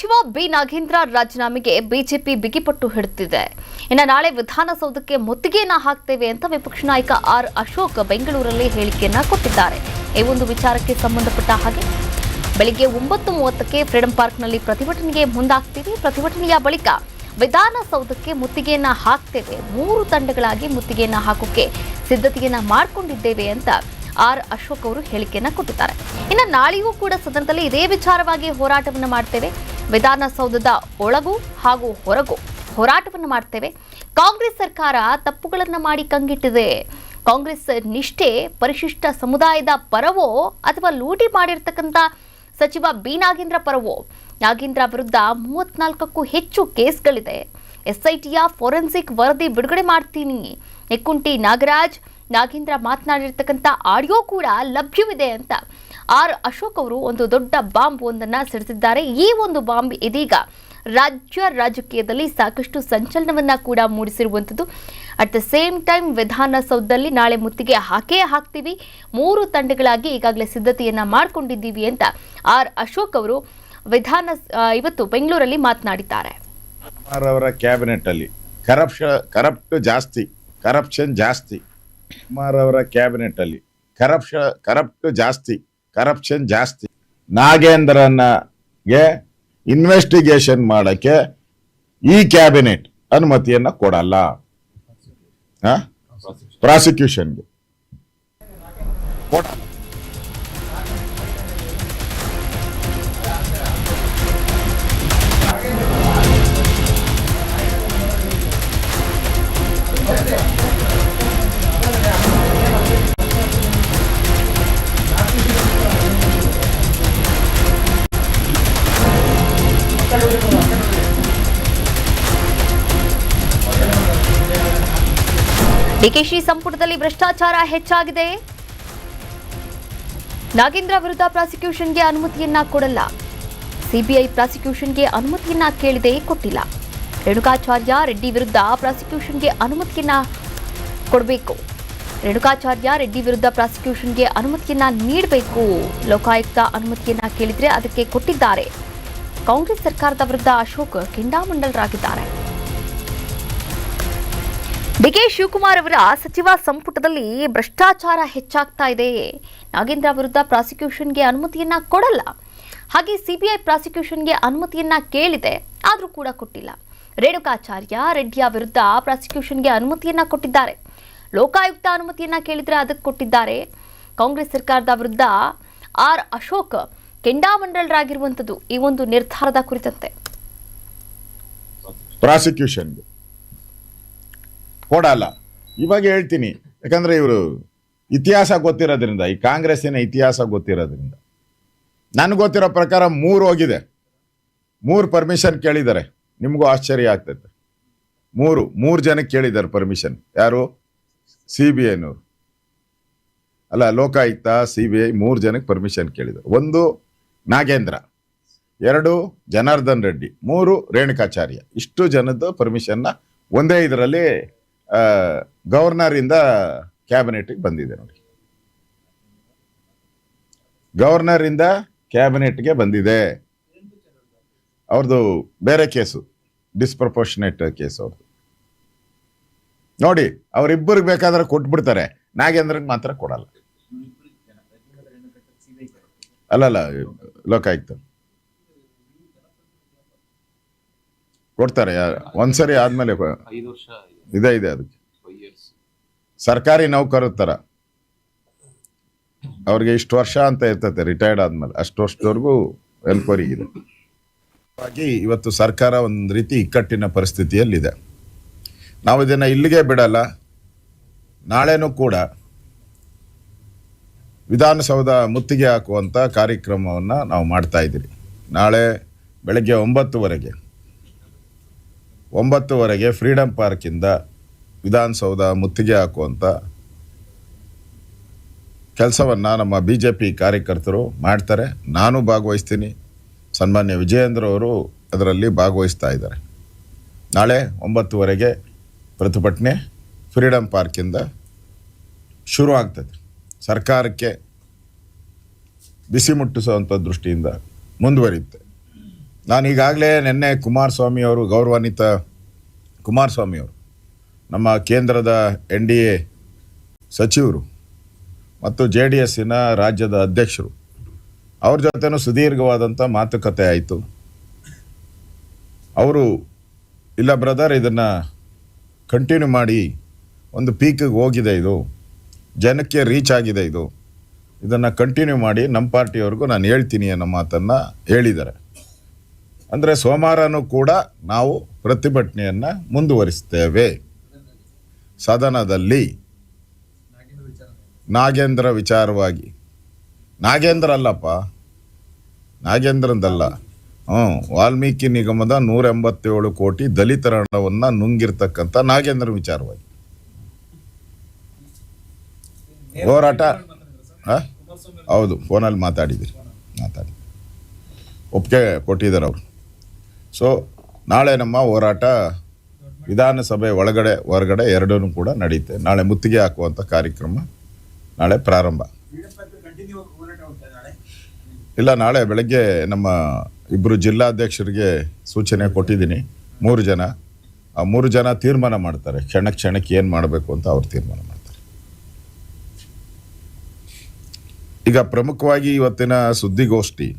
ಸಚಿವ ಬಿ ನಾಗೇಂದ್ರ ರಾಜೀನಾಮೆಗೆ ಬಿಜೆಪಿ ಬಿಗಿಪಟ್ಟು ಹಿಡಿದಿದೆ. ಇನ್ನು ನಾಳೆ ವಿಧಾನಸೌಧಕ್ಕೆ ಮುತ್ತಿಗೆಯನ್ನ ಹಾಕ್ತೇವೆ ಅಂತ ವಿಪಕ್ಷ ನಾಯಕ ಆರ್ ಅಶೋಕ್ ಬೆಂಗಳೂರಲ್ಲಿ ಹೇಳಿಕೆಯನ್ನ ಕೊಟ್ಟಿದ್ದಾರೆ. ಈ ಒಂದು ವಿಚಾರಕ್ಕೆ ಸಂಬಂಧಪಟ್ಟ ಹಾಗೆ ಬೆಳಿಗ್ಗೆ 9:30ಕ್ಕೆ ಫ್ರೀಡಂ ಪಾರ್ಕ್ನಲ್ಲಿ ಪ್ರತಿಭಟನೆಗೆ ಮುಂದಾಗ್ತೀವಿ. ಪ್ರತಿಭಟನೆಯ ಬಳಿಕ ವಿಧಾನಸೌಧಕ್ಕೆ ಮುತ್ತಿಗೆಯನ್ನ ಹಾಕ್ತೇವೆ. 3 ತಂಡಗಳಾಗಿ ಮುತ್ತಿಗೆಯನ್ನ ಹಾಕೋಕೆ ಸಿದ್ಧತೆಯನ್ನ ಮಾಡಿಕೊಂಡಿದ್ದೇವೆ ಅಂತ ಆರ್ ಅಶೋಕ್ ಅವರು ಹೇಳಿಕೆಯನ್ನ ಕೊಟ್ಟಿದ್ದಾರೆ. ಇನ್ನು ನಾಳೆಯೂ ಕೂಡ ಸದನದಲ್ಲಿ ಇದೇ ವಿಚಾರವಾಗಿ ಹೋರಾಟವನ್ನು ಮಾಡ್ತೇವೆ. ವಿಧಾನಸೌಧದ ಒಳಗೂ ಹಾಗೂ ಹೊರಗೂ ಹೋರಾಟವನ್ನು ಮಾಡ್ತೇವೆ. ಕಾಂಗ್ರೆಸ್ ಸರ್ಕಾರ ತಪ್ಪುಗಳನ್ನು ಮಾಡಿ ಕಂಗಿಟ್ಟಿದೆ. ಕಾಂಗ್ರೆಸ್ ನಿಷ್ಠೆ ಪರಿಶಿಷ್ಟ ಸಮುದಾಯದ ಪರವೋ ಅಥವಾ ಲೂಟಿ ಮಾಡಿರ್ತಕ್ಕಂಥ ಸಚಿವ ಬಿ ನಾಗೇಂದ್ರ ಪರವೋ? ನಾಗೇಂದ್ರ ವಿರುದ್ಧ 34ಕ್ಕೂ ಹೆಚ್ಚು ಕೇಸ್ಗಳಿದೆ. ಎಸ್ಐಟಿಯ ಫೋರೆನ್ಸಿಕ್ ವರದಿ ಬಿಡುಗಡೆ ಮಾಡ್ತೀನಿ. ನೆಕ್ಕುಂಟಿ ನಾಗರಾಜ್ ನಾಗೇಂದ್ರ ಮಾತನಾಡಿರ್ತಕ್ಕಂಥ ಆಡಿಯೋ ಕೂಡ ಲಭ್ಯವಿದೆ ಅಂತ ಆರ್ ಅಶೋಕ್ ಅವರು ಒಂದು ದೊಡ್ಡ ಬಾಂಬ್ ಒಂದನ್ನು ಸಿಡಿಸಿದ್ದಾರೆ. ಈ ಒಂದು ಬಾಂಬ್ ಇದೀಗ ರಾಜ್ಯ ರಾಜಕೀಯದಲ್ಲಿ ಸಾಕಷ್ಟು ಸಂಚಲನವನ್ನ ಕೂಡ ಮೂಡಿಸಿರುವಂಥದ್ದು. ಅಟ್ ದ ಸೇಮ್ ಟೈಮ್ ವಿಧಾನಸೌಧದಲ್ಲಿ ನಾಳೆ ಮುತ್ತಿಗೆ ಹಾಕ್ತೀವಿ. 3 ತಂಡಗಳಾಗಿ ಈಗಾಗಲೇ ಸಿದ್ಧತೆಯನ್ನ ಮಾಡಿಕೊಂಡಿದ್ದೀವಿ ಅಂತ ಆರ್ ಅಶೋಕ್ ಅವರು ಇವತ್ತು ಬೆಂಗಳೂರಲ್ಲಿ ಮಾತನಾಡಿದ್ದಾರೆ. ಅವರ ಕ್ಯಾಬಿನೆಟ್ ಅಲ್ಲಿ ಕರಪ್ಷನ್ ಜಾಸ್ತಿ. ಕುಮಾರ್ ಅವರ ಕ್ಯಾಬಿನೆಟ್ ಅಲ್ಲಿ ಕರಪ್ಷನ್ ಜಾಸ್ತಿ. ನಾಗೇಂದ್ರನಿಗೆ ಇನ್ವೆಸ್ಟಿಗೇಷನ್ ಮಾಡಕ್ಕೆ ಈ ಕ್ಯಾಬಿನೆಟ್ ಅನುಮತಿಯನ್ನ ಕೊಡಲ್ಲ. ಪ್ರಾಸಿಕ್ಯೂಷನ್ಗೆ ಕೊಡಲ್ಲ. ಡಿಕೆಶಿ ಸಂಪುಟದಲ್ಲಿ ಭ್ರಷ್ಟಾಚಾರ ಹೆಚ್ಚಾಗಿದೆ. ನಾಗೇಂದ್ರ ವಿರುದ್ಧ ಪ್ರಾಸಿಕ್ಯೂಷನ್ಗೆ ಅನುಮತಿಯನ್ನ ಕೊಡಲ್ಲ. ಸಿಬಿಐ ಪ್ರಾಸಿಕ್ಯೂಷನ್ಗೆ ಅನುಮತಿಯನ್ನ ಕೇಳಿದೆ, ಕೊಟ್ಟಿಲ್ಲ. ರೇಣುಕಾಚಾರ್ಯ ರೆಡ್ಡಿ ವಿರುದ್ಧ ಪ್ರಾಸಿಕ್ಯೂಷನ್ಗೆ ಅನುಮತಿಯನ್ನ ಕೊಡಬೇಕು. ರೇಣುಕಾಚಾರ್ಯ ರೆಡ್ಡಿ ವಿರುದ್ಧ ಪ್ರಾಸಿಕ್ಯೂಷನ್ಗೆ ಅನುಮತಿಯನ್ನ ನೀಡಬೇಕು. ಲೋಕಾಯುಕ್ತ ಅನುಮತಿಯನ್ನ ಕೇಳಿದ್ರೆ ಅದಕ್ಕೆ ಕೊಟ್ಟಿದ್ದಾರೆ. ಕಾಂಗ್ರೆಸ್ ಸರ್ಕಾರದ ವಿರುದ್ಧ ಅಶೋಕ್ ಕೆಂಡಾಮಂಡಲರಾಗಿದ್ದಾರೆ. ಡಿಕೆ ಶಿವಕುಮಾರ್ ಅವರ ಸಚಿವ ಸಂಪುಟದಲ್ಲಿ ಭ್ರಷ್ಟಾಚಾರ ಹೆಚ್ಚಾಗ್ತಾ ಇದೆ. ನಾಗೇಂದ್ರ ವಿರುದ್ಧ ಪ್ರಾಸಿಕ್ಯೂಷನ್ಗೆ ಅನುಮತಿಯನ್ನ ಕೊಡಲ್ಲ. ಹಾಗೆ ಸಿಬಿಐ ಪ್ರಾಸಿಕ್ಯೂಷನ್ಗೆ ಅನುಮತಿಯನ್ನ ಕೇಳಿದೆ, ಆದರೂ ಕೂಡ ಕೊಟ್ಟಿಲ್ಲ. ರೇಣುಕಾಚಾರ್ಯ ರೆಡ್ಡಿಯ ವಿರುದ್ಧ ಪ್ರಾಸಿಕ್ಯೂಷನ್ಗೆ ಅನುಮತಿಯನ್ನ ಕೊಟ್ಟಿದ್ದಾರೆ. ಲೋಕಾಯುಕ್ತ ಅನುಮತಿಯನ್ನ ಕೇಳಿದ್ರೆ ಅದಕ್ಕೆ ಕೊಟ್ಟಿದ್ದಾರೆ. ಕಾಂಗ್ರೆಸ್ ಸರ್ಕಾರದ ವಿರುದ್ಧ ಆರ್ ಅಶೋಕ್ ಕೆಂಡಾಮಂಡಲರಾಗಿರುವಂಥದ್ದು ಈ ಒಂದು ನಿರ್ಧಾರದ ಕುರಿತಂತೆ. ಪ್ರಾಸಿಕ್ಯೂಷನ್ಗೆ ಕೊಡಲ್ಲ. ಇವಾಗ ಹೇಳ್ತೀನಿ, ಯಾಕಂದ್ರೆ ಇವರು ಇತಿಹಾಸ ಗೊತ್ತಿರೋದ್ರಿಂದ, ಈ ಕಾಂಗ್ರೆಸ್ಸಿನ ಇತಿಹಾಸ ಗೊತ್ತಿರೋದ್ರಿಂದ ನನಗೆ ಗೊತ್ತಿರೋ ಪ್ರಕಾರ 3 ಹೋಗಿದೆ. 3 ಪರ್ಮಿಷನ್ ಕೇಳಿದ್ದಾರೆ. ನಿಮಗೂ ಆಶ್ಚರ್ಯ ಆಗ್ತೈತೆ. 3 ಜನಕ್ಕೆ ಕೇಳಿದ್ದಾರೆ ಪರ್ಮಿಷನ್. ಯಾರು? CBIನವರು ಅಲ್ಲ, ಲೋಕಾಯುಕ್ತ, CBI 3 ಜನಕ್ಕೆ ಪರ್ಮಿಷನ್ ಕೇಳಿದ್ದಾರೆ. 1 ನಾಗೇಂದ್ರ, 2 ಜನಾರ್ದನ್ ರೆಡ್ಡಿ, 3 ರೇಣುಕಾಚಾರ್ಯ. ಇಷ್ಟು ಜನದ ಪರ್ಮಿಷನ್ನ ಒಂದೇ ಇದರಲ್ಲಿ ಗವರ್ನರ್ ಇಂದ ಕ್ಯಾಬಿನೆಟ್ಗೆ ಬಂದಿದೆ ನೋಡಿ. ಗವರ್ನರ್ ಇಂದ ಕ್ಯಾಬಿನೆಟ್ಗೆ ಬಂದಿದೆ. ಅವ್ರದ್ದು ಬೇರೆ ಕೇಸು, ಡಿಸ್ಪ್ರಪೋರ್ಷನೇಟ್ ಕೇಸ್ ಅವ್ರದ್ದು. ನೋಡಿ, ಅವರಿಬ್ಬರಿಗೆ ಬೇಕಾದ್ರೆ ಕೊಟ್ಬಿಡ್ತಾರೆ, ನಾಗೇಂದ್ರಗೆ ಮಾತ್ರ ಕೊಡಲ್ಲ. ಅಲ್ಲಲ್ಲ, ಲೋಕಾಯುಕ್ತ ಕೊಡ್ತಾರೆ. ಒಂದ್ಸರಿ ಆದ್ಮೇಲೆ ಇದೆ ಅದಕ್ಕೆ. ಸರ್ಕಾರಿ ನೌಕರರ ತರ ಅವ್ರಿಗೆ ಇಷ್ಟು ವರ್ಷ ಅಂತ ಇರ್ತದೆ, ರಿಟೈರ್ಡ್ ಆದ್ಮೇಲೆ ಅಷ್ಟು ವರ್ಷದವರೆಗೂ ಎನ್ಕ್ವೈರಿ ಇದೆ. ಹಾಗಾಗಿ ಇವತ್ತು ಸರ್ಕಾರ ಒಂದು ರೀತಿ ಇಕ್ಕಟ್ಟಿನ ಪರಿಸ್ಥಿತಿಯಲ್ಲಿದೆ. ನಾವು ಇದನ್ನ ಇಲ್ಲಿಗೆ ಬಿಡಲ್ಲ. ನಾಳೆನೂ ಕೂಡ ವಿಧಾನಸೌಧ ಮುತ್ತಿಗೆ ಹಾಕುವಂತ ಕಾರ್ಯಕ್ರಮವನ್ನ ನಾವು ಮಾಡ್ತಾ ಇದ್ದೀವಿ. ನಾಳೆ ಬೆಳಗ್ಗೆ 9:30ಗೆ ಫ್ರೀಡಂ ಪಾರ್ಕಿಂದ ವಿಧಾನಸೌಧ ಮುತ್ತಿಗೆ ಹಾಕುವಂಥ ಕೆಲಸವನ್ನು ನಮ್ಮ BJP ಕಾರ್ಯಕರ್ತರು ಮಾಡ್ತಾರೆ. ನಾನು ಭಾಗವಹಿಸ್ತೀನಿ. ಸನ್ಮಾನ್ಯ ವಿಜಯೇಂದ್ರ ಅವರು ಅದರಲ್ಲಿ ಭಾಗವಹಿಸ್ತಾ ಇದ್ದಾರೆ. ನಾಳೆ 9:30ಗೆ ಪ್ರತಿಭಟನೆ ಫ್ರೀಡಂ ಪಾರ್ಕಿಂದ ಶುರು ಆಗ್ತದೆ. ಸರ್ಕಾರಕ್ಕೆ ಬಿಸಿ ಮುಟ್ಟಿಸುವಂಥ ದೃಷ್ಟಿಯಿಂದ ಮುಂದುವರಿಯುತ್ತೆ. ನಾನು ಈಗಾಗಲೇ ನಿನ್ನೆ ಕುಮಾರಸ್ವಾಮಿ ಅವರು, ಗೌರವಾನ್ವಿತ ಕುಮಾರಸ್ವಾಮಿ ಅವರು, ನಮ್ಮ ಕೇಂದ್ರದ NDA ಸಚಿವರು ಮತ್ತು JDSನ ರಾಜ್ಯದ ಅಧ್ಯಕ್ಷರು ಅವ್ರ ಜೊತೆನೂ ಸುದೀರ್ಘವಾದಂಥ ಮಾತುಕತೆ ಆಯಿತು. ಅವರು ಇಲ್ಲ ಬ್ರದರ್, ಇದನ್ನು ಕಂಟಿನ್ಯೂ ಮಾಡಿ, ಒಂದು ಪೀಕಿಗೆ ಹೋಗಿದೆ, ಇದು ಜನಕ್ಕೆ ರೀಚ್ ಆಗಿದೆ, ಇದನ್ನು ಕಂಟಿನ್ಯೂ ಮಾಡಿ, ನಮ್ಮ ಪಾರ್ಟಿಯವ್ರಿಗೂ ನಾನು ಹೇಳ್ತೀನಿ ಅನ್ನೋ ಮಾತನ್ನು ಹೇಳಿದ್ದಾರೆ. ಅಂದರೆ ಸೋಮವಾರನೂ ಕೂಡ ನಾವು ಪ್ರತಿಭಟನೆಯನ್ನು ಮುಂದುವರಿಸ್ತೇವೆ. ಸದನದಲ್ಲಿ ನಾಗೇಂದ್ರ ವಿಚಾರವಾಗಿ, ನಾಗೇಂದ್ರ ಅಲ್ಲಪ್ಪ, ನಾಗೇಂದ್ರಂದಲ್ಲ, ವಾಲ್ಮೀಕಿ ನಿಗಮದ 187 ಕೋಟಿ ದಲಿತರ ಹಣವನ್ನು ನುಂಗಿರ್ತಕ್ಕಂಥ ನಾಗೇಂದ್ರ ವಿಚಾರವಾಗಿ ಹೋರಾಟ. ಹೌದು, ಫೋನಲ್ಲಿ ಮಾತಾಡಿ ಒಪ್ಪಿಗೆ ಕೊಟ್ಟಿದ್ದಾರೆ ಅವರು. ಸೊ ನಾಳೆ ನಮ್ಮ ಹೋರಾಟ ವಿಧಾನಸಭೆ ಒಳಗಡೆ ಹೊರಗಡೆ ಎರಡೂ ಕೂಡ ನಡೆಯುತ್ತೆ. ನಾಳೆ ಮುತ್ತಿಗೆ ಹಾಕುವಂಥ ಕಾರ್ಯಕ್ರಮ ನಾಳೆ ಪ್ರಾರಂಭ. ಇಲ್ಲ, ನಾಳೆ ಬೆಳಗ್ಗೆ ನಮ್ಮ 2 ಜಿಲ್ಲಾಧ್ಯಕ್ಷರಿಗೆ ಸೂಚನೆ ಕೊಟ್ಟಿದ್ದೀನಿ. 3 ಜನ, ಆ 3 ಜನ ತೀರ್ಮಾನ ಮಾಡ್ತಾರೆ, ಕ್ಷಣಕ್ಕೆ ಏನು ಮಾಡಬೇಕು ಅಂತ ಅವ್ರು ತೀರ್ಮಾನ ಮಾಡ್ತಾರೆ. ಈಗ ಪ್ರಮುಖವಾಗಿ ಇವತ್ತಿನ ಸುದ್ದಿಗೋಷ್ಠಿ